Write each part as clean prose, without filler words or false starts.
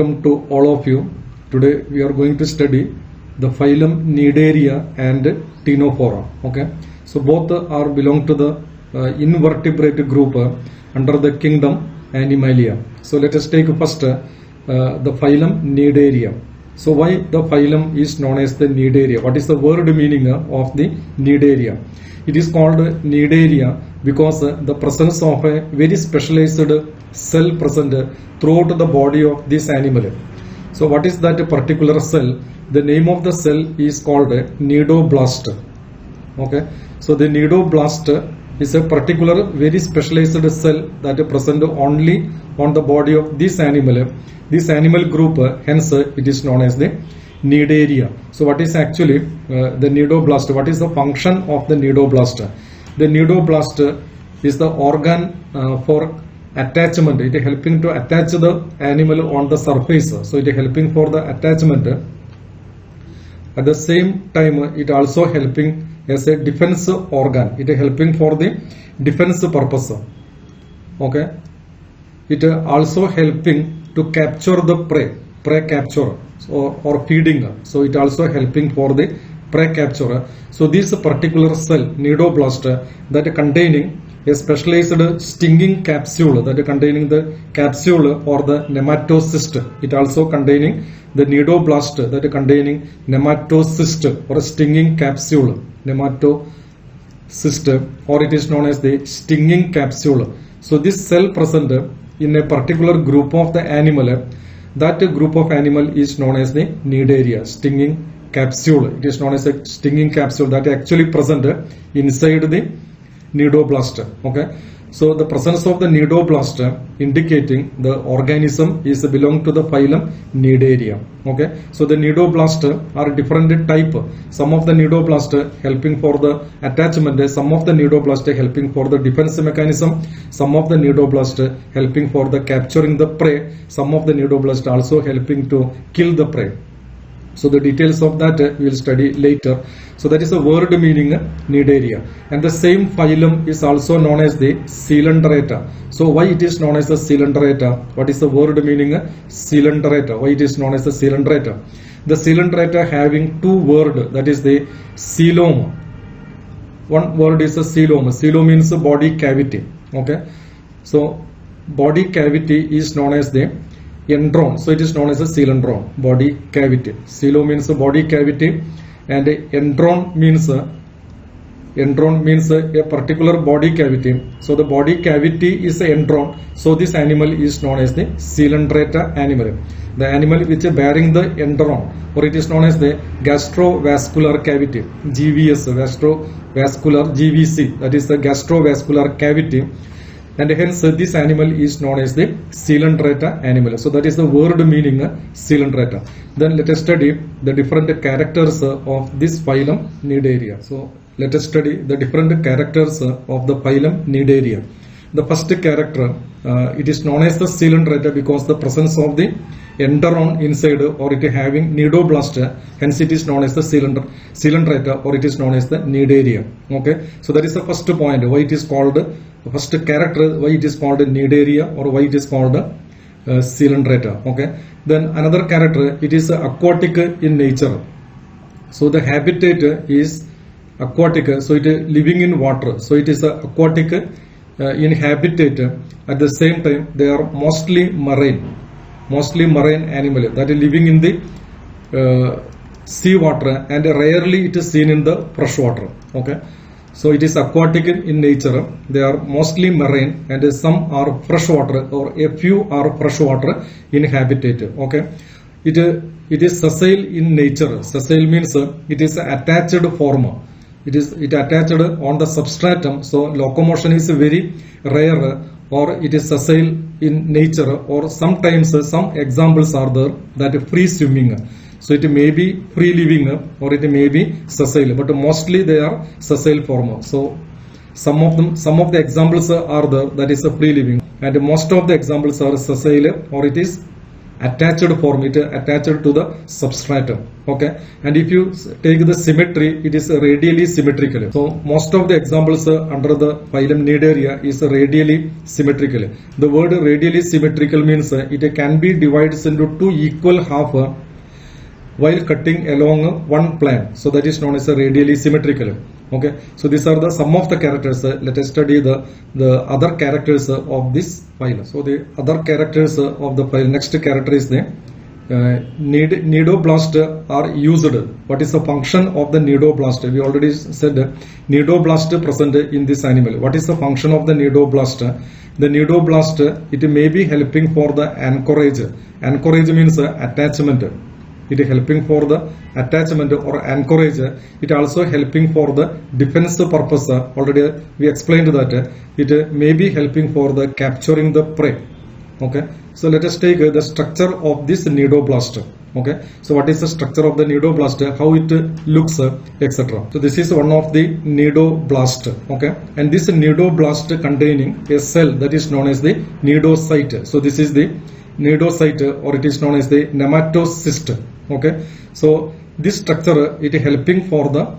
welcome to all of you. Today we are going to study the phylum Cnidaria and Ctenophora. Okay, so both are belong to the invertebrate group under the kingdom Animalia. So let us take first the phylum Cnidaria. So why the phylum is known as the Cnidaria? What is the word meaning of the Cnidaria? It is called Cnidaria because the presence of a very specialized cell present throughout the body of this animal. So what is that particular cell? The name of the cell is called Cnidoblast. Okay, so the Cnidoblast is a particular very specialized cell that is present only on the body of this animal group, hence it is known as the Cnidaria. So what is actually the Cnidoblast? What is the function of the Cnidoblast? The Cnidoblast is the organ for attachment. It is helping to attach the animal on the surface. So it is helping for the attachment. At the same time, it also helping as a defense organ. It is helping for the defense purpose. Okay. It also helping to capture the prey capture or feeding. So it also helping for the prey capture. So this particular cell, Cnidoblast, that containing a specialized stinging capsule, that containing the capsule or the nematode system. It also containing the Cnidoblast that containing nematode system or a stinging capsule, nematode system, or it is known as the stinging capsule. So this cell present in a particular group of the animal, that group of animal is known as the Cnidaria, stinging capsule. It is known as a stinging capsule that actually present inside the Cnidoblast. Okay, so the presence of the Cnidoblast indicating the organism is belong to the phylum Cnidaria. Okay, so the Cnidoblast are different type. Some of the Cnidoblast helping for the attachment, some of the Cnidoblast helping for the defense mechanism, some of the Cnidoblast helping for the capturing the prey, some of the Cnidoblast also helping to kill the prey. So the details of that we will study later. So that is the word meaning Cnidaria. And the same phylum is also known as the Coelenterate. So why it is known as the Coelenterate? What is the word meaning Coelenterate? Why it is known as the Coelenterate? The Coelenterate having two words, that is the coelom. One word is a coelom. Coelom means body cavity. Okay. So body cavity is known as the endron. So it is known as a coelentron, body cavity. Coelom means a body cavity, and endron means a particular body cavity. So the body cavity is a endron. So this animal is known as the Coelenterate animal. The animal which is bearing the endron, or it is known as the gastrovascular cavity, GVS, gastrovascular GVC, that is the gastrovascular cavity. And hence this animal is known as the Coelenterate animal. So that is the word meaning Coelenterate. Then let us study the different characters of this phylum Cnidaria. So let us study the different characters of the phylum Cnidaria. The first character, it is known as the Coelenterate because the presence of the enteron inside, or it having Cnidoblast, hence it is known as the Coelenterate, or it is known as the Cnidaria. Okay, so that is the first point, why it is called, the first character, why it is called Cnidaria, or why it is called Coelenterate. Okay, then another character, it is aquatic in nature. So the habitat is aquatic, so it is living in water. So it is aquatic in habitat. At the same time, they are mostly marine animal that is living in the sea water, and rarely it is seen in the fresh water. Okay, so it is aquatic in nature. They are mostly marine, and some are freshwater, or a few are freshwater in habitat. Okay, it is sessile in nature. Sessile means it is attached form. It attached on the substratum. So locomotion is very rare, or it is sessile in nature, or sometimes some examples are there that free swimming. So it may be free living, or it may be sessile, but mostly they are sessile form. So some of the examples are there that is a free living, and most of the examples are sessile, or it is attached form, it attached to the substratum. Okay, and if you take the symmetry, it is radially symmetrical. So most of the examples under the phylum Cnidaria is radially symmetrical. The word radially symmetrical means it can be divided into two equal half while cutting along one plane. So that is known as a radially symmetrical. Okay, so these are the some of the characters. Let us study the other characters of this phylum. So the other characters of the phylum. Next character is the cnidoblast are used. What is the function of the cnidoblast? We already said cnidoblast present in this animal. What is the function of the cnidoblast? The cnidoblast, it may be helping for the anchorage. Anchorage means attachment. It is helping for the attachment or anchorage. It also helping for the defense purpose. Already we explained that it may be helping for the capturing the prey. Okay, so let us take the structure of this cnidoblast. Okay, so what is the structure of the cnidoblast, how it looks, etc. So this is one of the cnidoblast. Okay, and this cnidoblast containing a cell that is known as the cnidocyte. So this is the cnidocyte, or it is known as the nematode system. Okay, so this structure, it is helping for the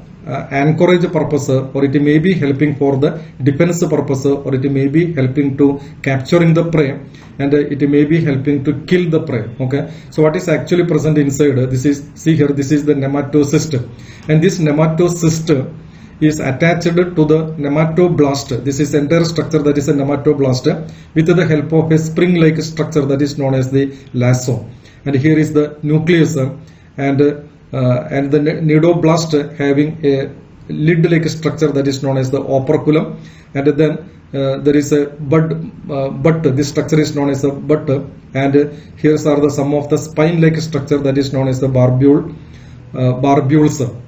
anchorage purpose, or it may be helping for the defense purpose, or it may be helping to capturing the prey, and it may be helping to kill the prey. Okay, so what is actually present inside? This is, see here, this is the nematode system, and this nematode system is attached to the nematoblast. This is entire structure that is a nematoblast with the help of a spring-like structure that is known as the lasso. And here is the nucleus, and the cnidoblast having a lid-like structure that is known as the operculum, and then there is a bud. This structure is known as a bud, and here are the some of the spine-like structure that is known as the barbules,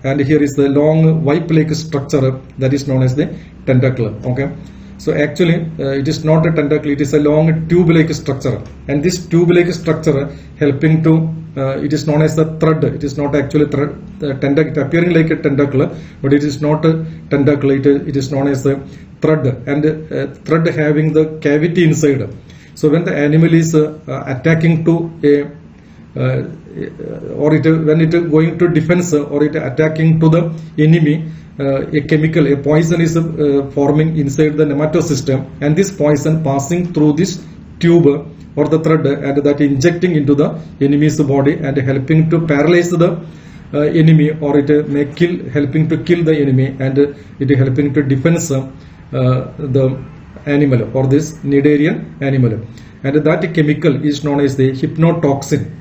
and here is the long wipe-like structure that is known as the tentacle. Okay, so actually it is not a tentacle, it is a long tube-like structure, and this tube-like structure helping to it is known as the thread. It is not actually tentacle, appearing like a tentacle, but it is not a tentacle. It is known as a thread, and thread having the cavity inside. So when the animal is attacking to a when it is going to defense, or it attacking to the enemy, a chemical, a poison is forming inside the nematode system, and this poison passing through this tube or the thread, and that injecting into the enemy's body and helping to paralyze the enemy, or it may kill, helping to kill the enemy, and it is helping to defense the animal, or this Cnidarian animal. And that chemical is known as the hypnotoxin.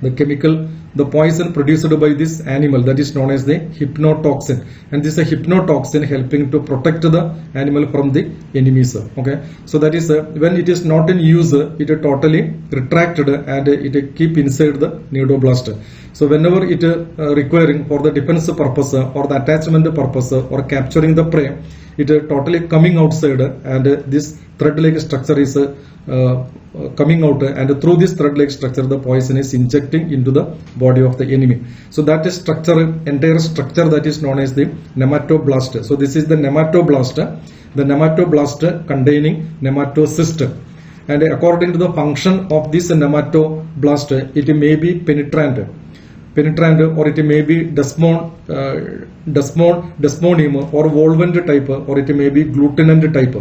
The chemical, the poison produced by this animal, that is known as the hypnotoxin, and this is a hypnotoxin helping to protect the animal from the enemies. Okay, so that is when it is not in use, it is totally retracted and it keep inside the cnidoblast. So whenever it requiring for the defense purpose or the attachment purpose or capturing the prey, it totally coming outside, and this thread-like structure is coming out, and through this thread-like structure the poison is injecting into the body of the enemy. So that is structure, entire structure, that is known as the nematoblast. So this is the nematoblast containing nematode system, and according to the function of this nematoblast, it may be penetrant, or it may be desmonium or volvent type, or it may be glutinant type.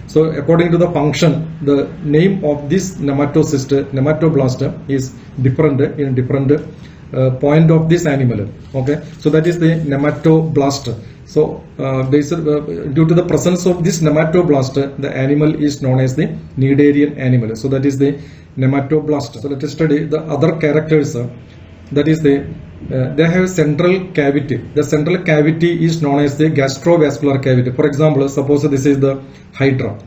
So according to the function, the name of this nematoblast is different in different point of this animal. Okay, so that is the nematoblast. So due to the presence of this nematoblast, the animal is known as the Cnidarian animal. So that is the nematoblast. So let us study the other characters. That is the they have central cavity. The central cavity is known as the gastrovascular cavity. For example, suppose this is the hydra.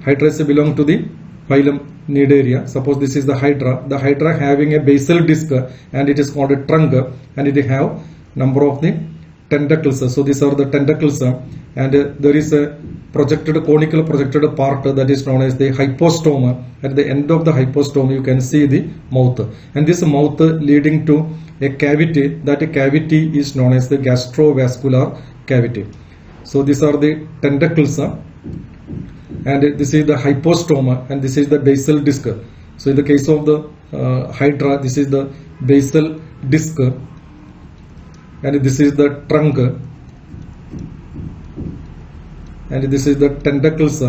Hydra is belong to the phylum Cnidaria. Suppose this is the hydra. The hydra having a basal disc, and it is called a trunk, and it have number of the tentacles. So these are the tentacles, and there is a conical projected part that is known as the hypostome. At the end of the hypostome you can see the mouth, and this mouth leading to a cavity. That cavity is known as the gastrovascular cavity. So these are the tentacles, and this is the hypostome, and this is the basal disc. So in the case of the Hydra, this is the basal disc, and this is the trunk, and this is the tentacles,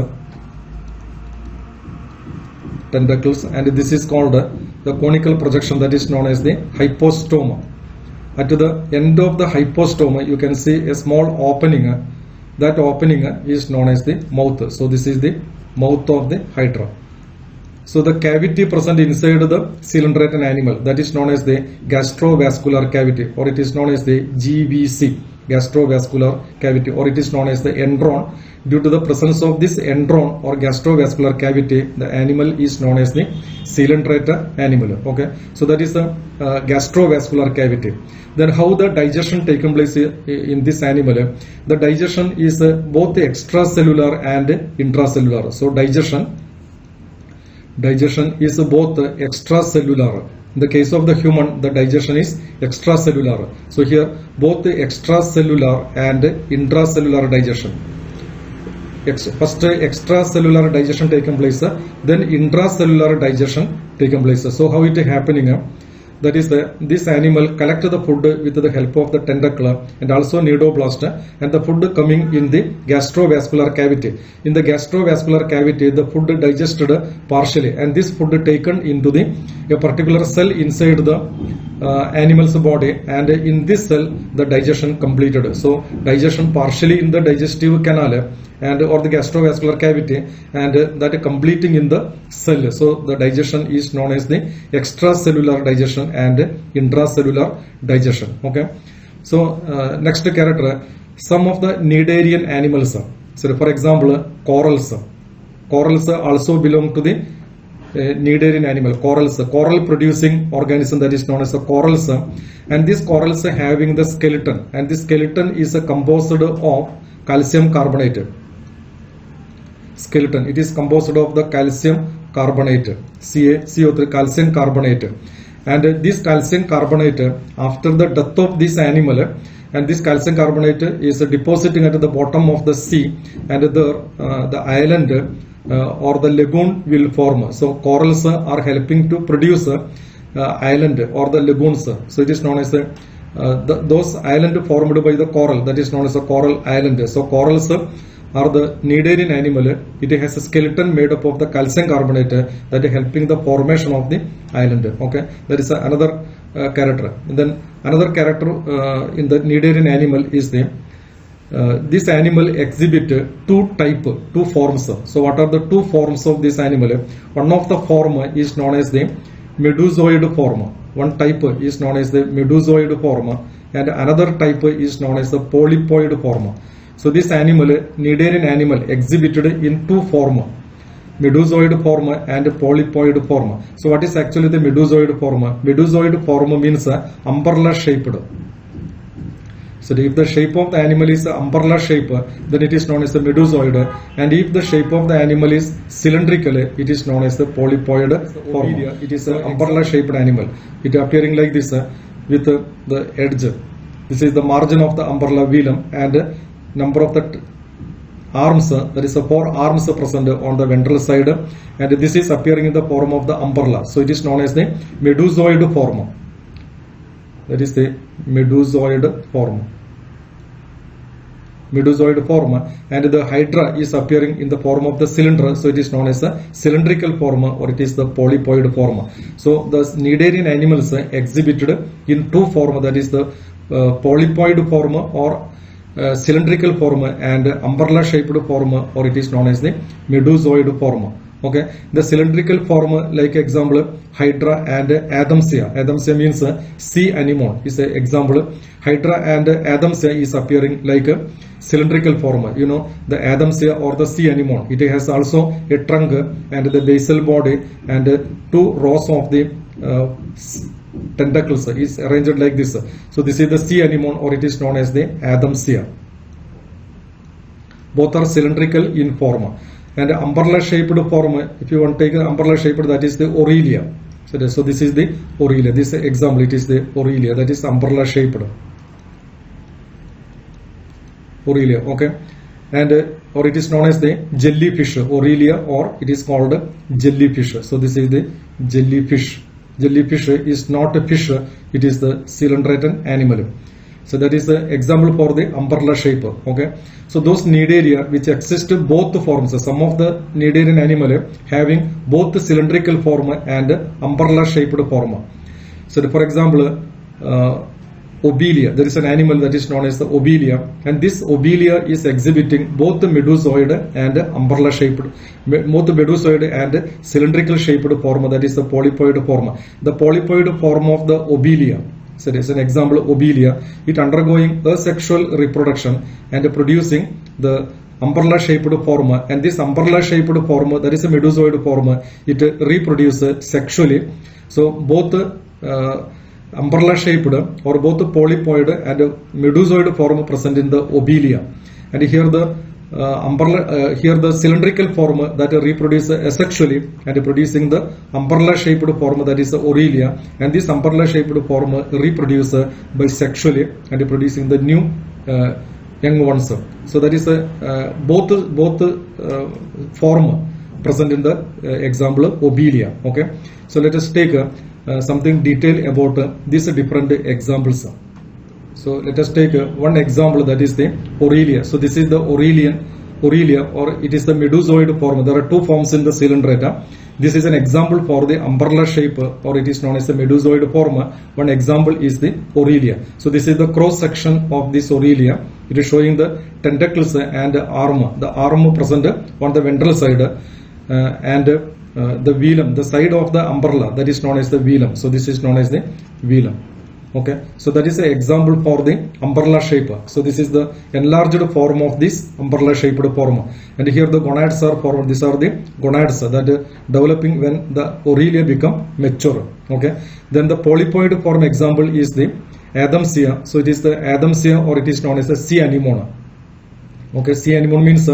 and this is called the conical projection, that is known as the hypostome. At the end of the hypostome, you can see a small opening. That opening is known as the mouth. So this is the mouth of the Hydra. So the cavity present inside the cylindrian animal, that is known as the gastrovascular cavity, or it is known as the GVC, gastrovascular cavity, or it is known as the endron. Due to the presence of this endron or gastrovascular cavity, the animal is known as the cylindrate animal. Okay, so that is the gastrovascular cavity. Then how the digestion taken place in this animal? The digestion is both extracellular and intracellular. So digestion is both extracellular. In the case of the human, the digestion is extracellular. So here both the extracellular and intracellular digestion. First extracellular digestion taken place, then intracellular digestion taken place. So how it is happening? That is, this animal collect the food with the help of the tentacle and also cnidoblast, and the food coming in the gastrovascular cavity. In the gastrovascular cavity, the food digested partially, and this food taken into a particular cell inside the animal's body, and in this cell the digestion completed. So digestion partially in the digestive canal and or the gastrovascular cavity, and that completing in the cell. So the digestion is known as the extracellular digestion and intracellular digestion. Okay, so next character, some of the Cnidarian animals. So for example, corals also belong to the Cnidarian animal. Coral producing organism, that is known as the corals, and these corals having the skeleton, and this skeleton is composed of calcium carbonate. Skeleton, it is composed of the calcium carbonate, CO3, calcium carbonate, and this calcium carbonate, after the death of this animal, and this calcium carbonate is depositing at the bottom of the sea, and the island or the lagoon will form. So corals are helping to produce island or the lagoons. So it is known as those island formed by the coral, that is known as a coral island. So corals are the Cnidarian animal. It has a skeleton made up of the calcium carbonate that is helping the formation of the island. Okay, that is another character. And then another character in the Cnidarian animal is the this animal exhibit two forms. So what are the two forms of this animal? One of the form is known as the medusoid form. One type is known as the medusoid form, and another type is known as the polypoid form. So this animal, Cnidarian animal, exhibited in two form, medusoid form and polypoid form. So what is actually the medusoid form? Medusoid form means umbrella shaped. So if the shape of the animal is umbrella shape, then it is known as the medusoid, and if the shape of the animal is cylindrical, it is known as the polypoid form. It is an umbrella shaped animal. It appearing like this with the edge. This is the margin of the umbrella velum, and number of the arms, that is 4 arms present on the ventral side, and this is appearing in the form of the umbrella. So it is known as the medusoid form. That is the medusoid form. And the Hydra is appearing in the form of the cylinder, so it is known as a cylindrical form, or it is the polypoid form. So the Cnidarian animals exhibited in two forms, that is the polypoid form or cylindrical form, and umbrella shaped form, or it is known as the medusoid form. Okay, the cylindrical form, like example Hydra and Adamsia. Adamsia means sea anemone is an example. Hydra and Adamsia is appearing like a cylindrical form. You know, the Adamsia or the sea anemone, it has also a trunk and the basal body, and 2 rows of the tentacles is arranged like this. So this is the sea anemone, or it is known as the Adamsia. Both are cylindrical in form. And umbrella shaped form, if you want to take an umbrella shaped, that is the Aurelia. So this is the Aurelia. This example, it is the Aurelia, that is umbrella shaped. Aurelia, okay. And or it is known as the jellyfish, Aurelia, or it is called jellyfish. So this is the jellyfish. Jellyfish is not a fish, it is the coelenterate animal. So that is the example for the umbrella shape. Okay. So those Cnidaria which exist both forms. Some of the Cnidarian animal having both the cylindrical form and umbrella shaped form. So for example, Aurelia, there is an animal that is known as the Aurelia, and this Aurelia is exhibiting both the medusoid and umbrella shaped, both the medusoid and cylindrical shaped form, that is the polypoid form. The polypoid form of the Aurelia, so there is an example of Aurelia, it undergoing asexual reproduction and producing the umbrella shaped form, and this umbrella shaped form, that is a medusoid form, it reproduces sexually. So both umbrella shaped or both polypoid and medusoid form present in the Aurelia, and here the here the cylindrical form that reproduces asexually and producing the umbrella shaped form, that is the Aurelia, and this umbrella shaped form reproduces bisexually and producing the new young ones. So that is both form present in the example of Aurelia. Okay, so let us take something detailed about these different examples. So let us take one example, that is the Aurelia. So this is the Aurelia, or it is the medusoid form. There are two forms in the coelenterate. This is an example for the umbrella shape, or it is known as the medusoid form. One example is the Aurelia. So this is the cross section of this Aurelia. It is showing the tentacles and arm. The arm present on the ventral side, and the velum, the side of the umbrella, that is known as the velum. So this is known as the velum. Okay, so that is an example for the umbrella shape. So this is the enlarged form of this umbrella shaped form, and here the gonads are formed. These are the gonads that developing when the Aurelia become mature. Okay, then the polypoid form example is the Adamsia. So it is the Adamsia, or it is known as the sea anemone. Okay, sea anemone means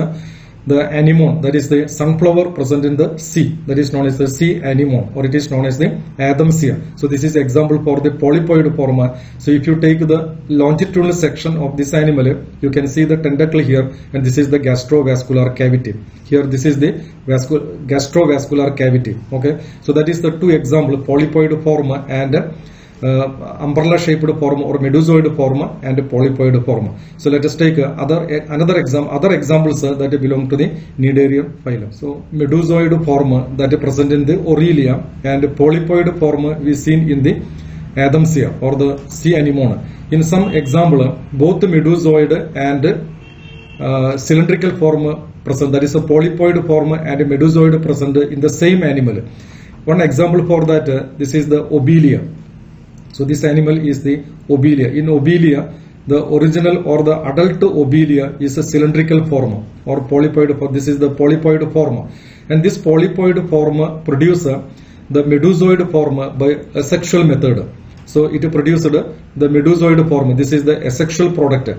the anemone, that is the sunflower present in the sea, that is known as the sea anemone, or it is known as the Adamsia. So this is example for the polypoid form. So if you take the longitudinal section of this animal, you can see the tentacle here, and this is the gastrovascular cavity. Here this is the gastrovascular cavity. Okay, so that is the two example, polypoid form and umbrella shaped form or medusoid form and polypoid form. So let us take other examples that belong to the Cnidarian phylum. So medusoid form that is present in the Aurelia, and polypoid form we seen in the Adamsia or the sea anemone. In some example, both medusoid and cylindrical form present, that is a polypoid form and a medusoid present in the same animal. One example for that, this is the Aurelia. So this animal is the Aurelia. In Aurelia, the original or the adult Aurelia is a cylindrical form or polypoid form. This is the polypoid form, and this polypoid form produces the medusoid form by asexual method. So it produced the medusoid form. This is the asexual product,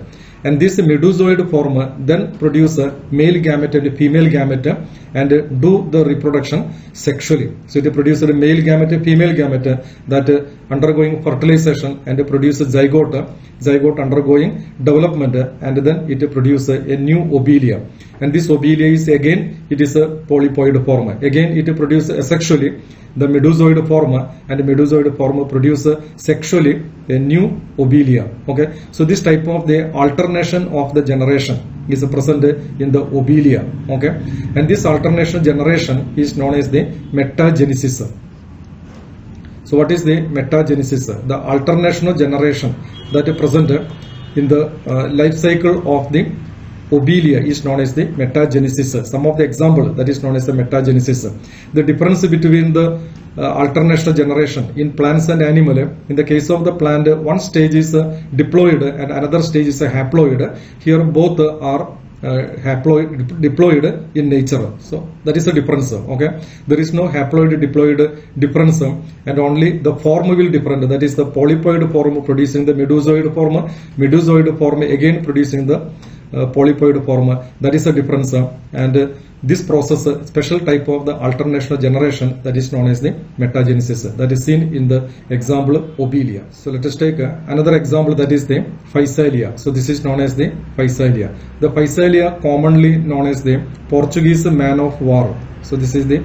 and this medusoid form then produce male gamete and female gamete and do the reproduction sexually. So it produces a male gamete, female gamete that undergoing fertilization and produce zygote undergoing development, and then it produces a new Aurelia. And this Aurelia is again, it is a polypoid form. Again it produces asexually the medusoid form, and the medusoid form produce sexually a new Aurelia. Okay, so this type of the alternation of the generation is present in the Aurelia. Okay, and this alternation generation is known as the metagenesis. So what is the metagenesis? The alternational generation that is present in the life cycle of the Aurelia is known as the metagenesis. Some of the example that is known as the metagenesis. The difference between the alternational generation in plants and animal. In the case of the plant, one stage is diploid and another stage is haploid. Here both are diploid in nature. So that is the difference. Okay, there is no haploid diploid difference, and only the form will different. That is the polypoid form producing the medusoid form again producing the polypoid form. That is the difference, and this process, special type of the alternational generation, that is known as the metagenesis, that is seen in the example Aurelia. So let us take another example, that is the Physalia. So this is known as the Physalia. The Physalia commonly known as the Portuguese Man of War. So this is the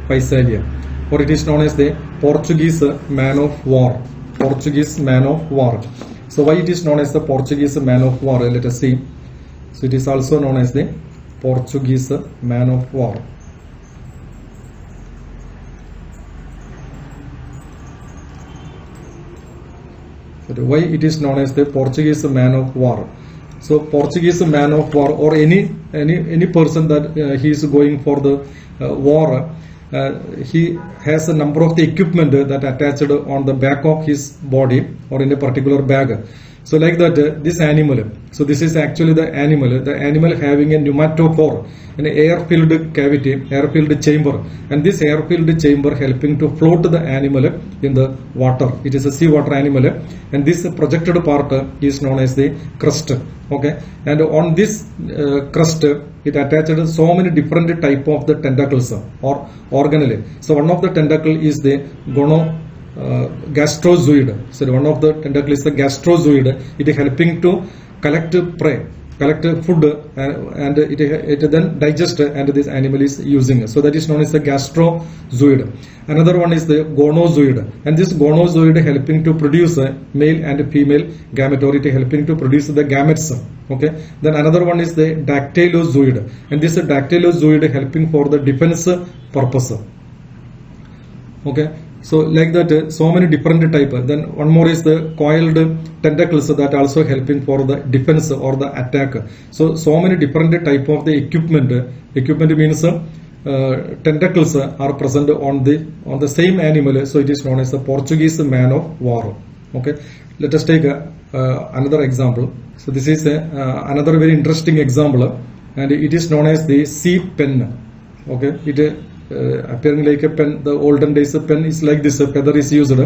Physalia. or it is known as the Portuguese Man of War. Portuguese Man of War. So why it is known as the Portuguese Man of War? Let us see. So it is also known as the Portuguese Man of War. So why it is known as the Portuguese Man of War? So Portuguese Man of War, or any person that he is going for the war, he has a number of the equipment that attached on the back of his body or in a particular bag. So like that, this animal, so this is actually the animal having a nematophore, an air-filled cavity, air-filled chamber, and this air-filled chamber helping to float the animal in the water. It is a seawater animal, and this projected part is known as the crust. Okay, and on this crust, it attached so many different type of the tentacles or organelle. So one of the tentacle is the gastrozoid. So one of the tentacle is the gastrozoid. It is helping to collect prey, collect food, and it then digest, and this animal is using. So that is known as the gastrozoid. Another one is the gonozoid, and this gonozoid helping to produce male and female gamete, or it is helping to produce the gametes. Okay. Then another one is the dactylozoid, and this dactylozoid helping for the defense purpose. Okay. So like that, so many different type. Then one more is the coiled tentacles that also helping for the defense or the attack. So many different type of the equipment. Equipment means tentacles are present on the same animal. So it is known as the Portuguese Man of War. Okay. Let us take another example. So this is another very interesting example, and it is known as the sea pen. Okay. It appearing like a pen. The olden days a pen is like this, a feather is used,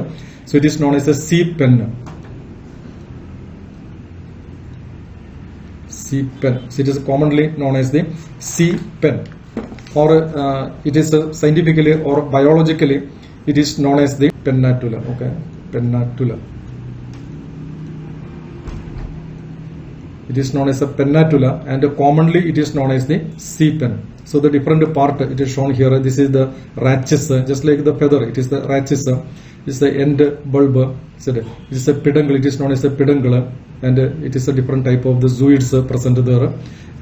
so it is known as a sea pen. Sea pen. So it is commonly known as the sea pen, or it is scientifically or biologically it is known as the pennatula. Okay, pennatula. It is known as a pennatula, and commonly it is known as the sea pen. So the different part it is shown here. This is the rachis, just like the feather. It is the rachis. This is the end bulb. It is a peduncle. It is known as a peduncle, and it is a different type of the zooids present there.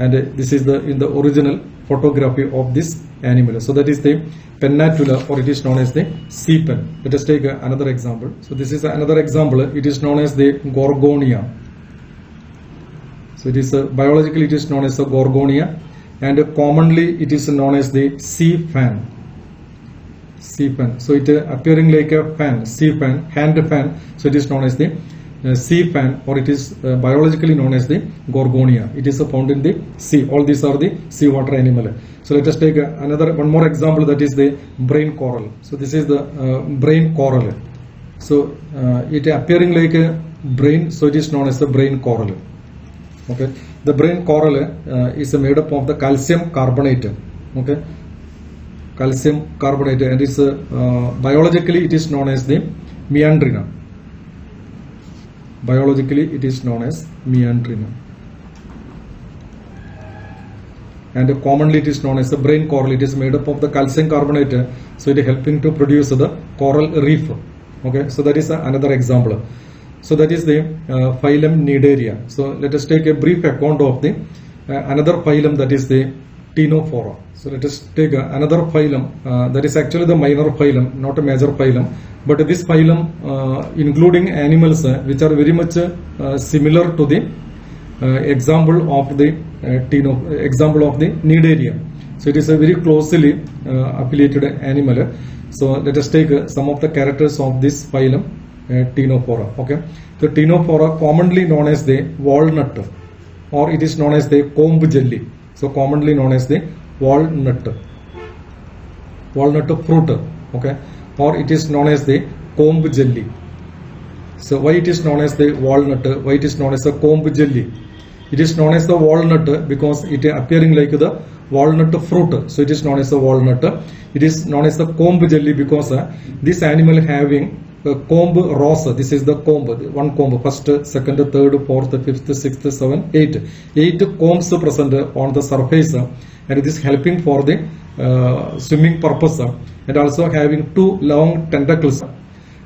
And this is in the original photography of this animal. So that is the pennatula, or it is known as the sea pen. Let us take another example. So this is another example. It is known as the Gorgonia. So it is biologically it is known as a Gorgonia, and commonly it is known as the sea fan. Sea fan. So it appearing like a fan, sea fan, hand fan. So it is known as the sea fan, or it is biologically known as the Gorgonia. It is found in the sea. All these are the seawater animal. So let us take one more example, that is the brain coral. So this is the brain coral. So it appearing like a brain. So it is known as the brain coral. Okay, the brain coral is made up of the calcium carbonate. Okay, calcium carbonate, and it's biologically it is known as the meandrina. Biologically it is known as meandrina, and commonly it is known as the brain coral. It is made up of the calcium carbonate, so it is helping to produce the coral reef. Okay, so that is another example. So that is the phylum Cnidaria. So let us take a brief account of the another phylum, that is the Ctenophora. So let us take another phylum that is actually the minor phylum, not a major phylum. But this phylum including animals which are very much similar to the example of the Cnidaria. So it is a very closely affiliated animal. So let us take some of the characters of this phylum. Ctenophora. Okay, the Ctenophora commonly known as the walnut, or it is known as the comb jelly. So commonly known as the walnut fruit. Okay, or it is known as the comb jelly. So why it is known as the walnut? Why it is known as the comb jelly? It is known as the walnut because it is appearing like the walnut fruit. So it is known as the walnut. It is known as the comb jelly because this animal having comb rows. This is the comb, one comb, first, second, third, fourth, fifth, sixth, seventh, eight. 8 combs present on the surface, and it is helping for the swimming purpose, and also having 2 long tentacles.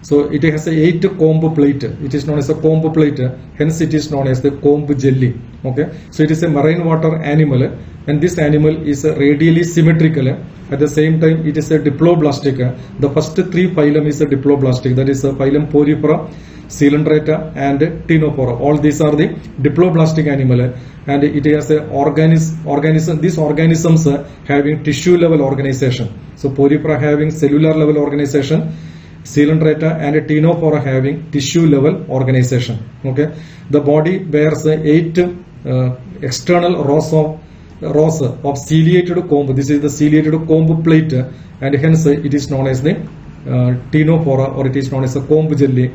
So it has a 8 comb plate. It is known as a comb plate. Hence it is known as the comb jelly. Okay. So it is a marine water animal, and this animal is radially symmetrical. At the same time, it is a diploblastic. The first 3 phylum is a diploblastic. That is phylum Porifera, Coelenterate, and Ctenophora. All these are the diploblastic animal, and it has a organism. These organisms having tissue level organization. So Porifera having cellular level organization, Coelenterate and Ctenophora having tissue level organization. Okay, the body bears 8 external rows of ciliated comb. This is the ciliated comb plate, and hence it is known as the Ctenophora, or it is known as a comb jelly,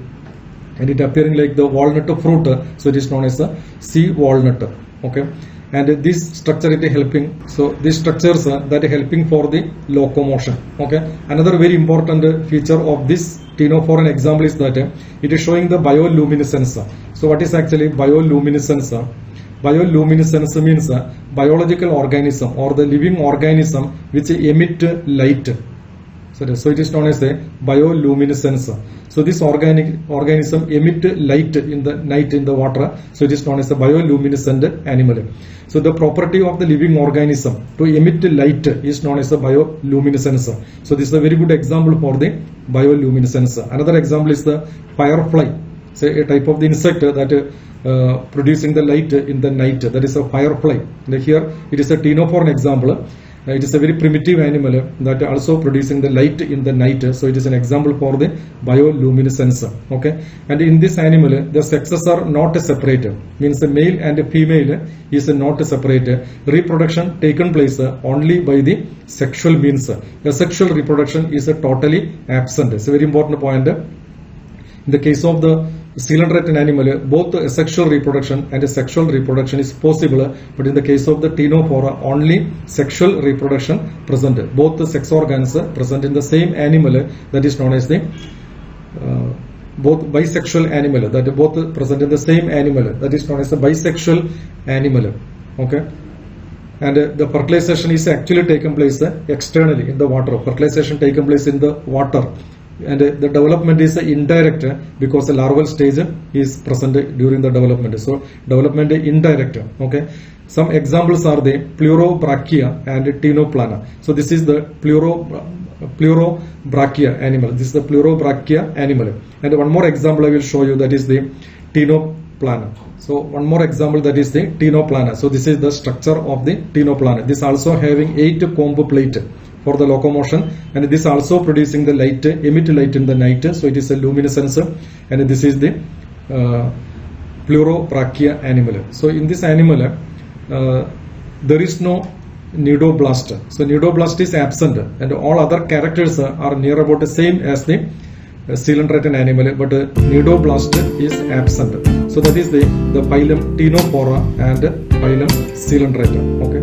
and it appearing like the walnut fruit, so it is known as a sea walnut. Okay, and this structure it is helping. So these structures that are helping for the locomotion. Okay, another very important feature of this Ctenophora example is that it is showing the bioluminescence. So what is actually bioluminescence? Bioluminescence means biological organism or the living organism which emit light. So it is known as a bioluminescence. So this organism emit light in the night in the water. So it is known as a bioluminescent animal. So the property of the living organism to emit light is known as a bioluminescence. So this is a very good example for the bioluminescence. Another example is the firefly. Say a type of the insect that producing the light in the night. That is a firefly. And here it is a Ctenophora example. It is a very primitive animal that also producing the light in the night. So it is an example for the bioluminescence. Okay, and in this animal the sexes are not separated. Means the male and the female is not separated. Reproduction taken place only by the sexual means. The sexual reproduction is totally absent. It's a very important point. In the case of the Coelenterate animal, both sexual reproduction and sexual reproduction is possible, but in the case of the Ctenophora, only sexual reproduction present. Both the sex organs present in the same animal, that is known as the both bisexual animal, that both present in the same animal, that is known as the bisexual animal. Okay, and the fertilization is actually taken place externally in the water. Fertilization taken place in the water. And the development is indirect because the larval stage is present during the development. So development is indirect. Okay. Some examples are the pleurobrachia and ctenoplana. So this is the pleurobrachia animal. This is the pleurobrachia animal. And one more example I will show you, that is the ctenoplana. So one more example, that is the ctenoplana. So this is the structure of the ctenoplana. This also having 8 comb plate for the locomotion, and this also producing the light, emit light in the night. So it is a luminescence, and this is the pleurobrachia animal. So in this animal there is no cnidoblast. So cnidoblast is absent, and all other characters are near about the same as the Coelenterate animal, but cnidoblast is absent. So that is the phylum Ctenophora and phylum Coelenterate. Okay.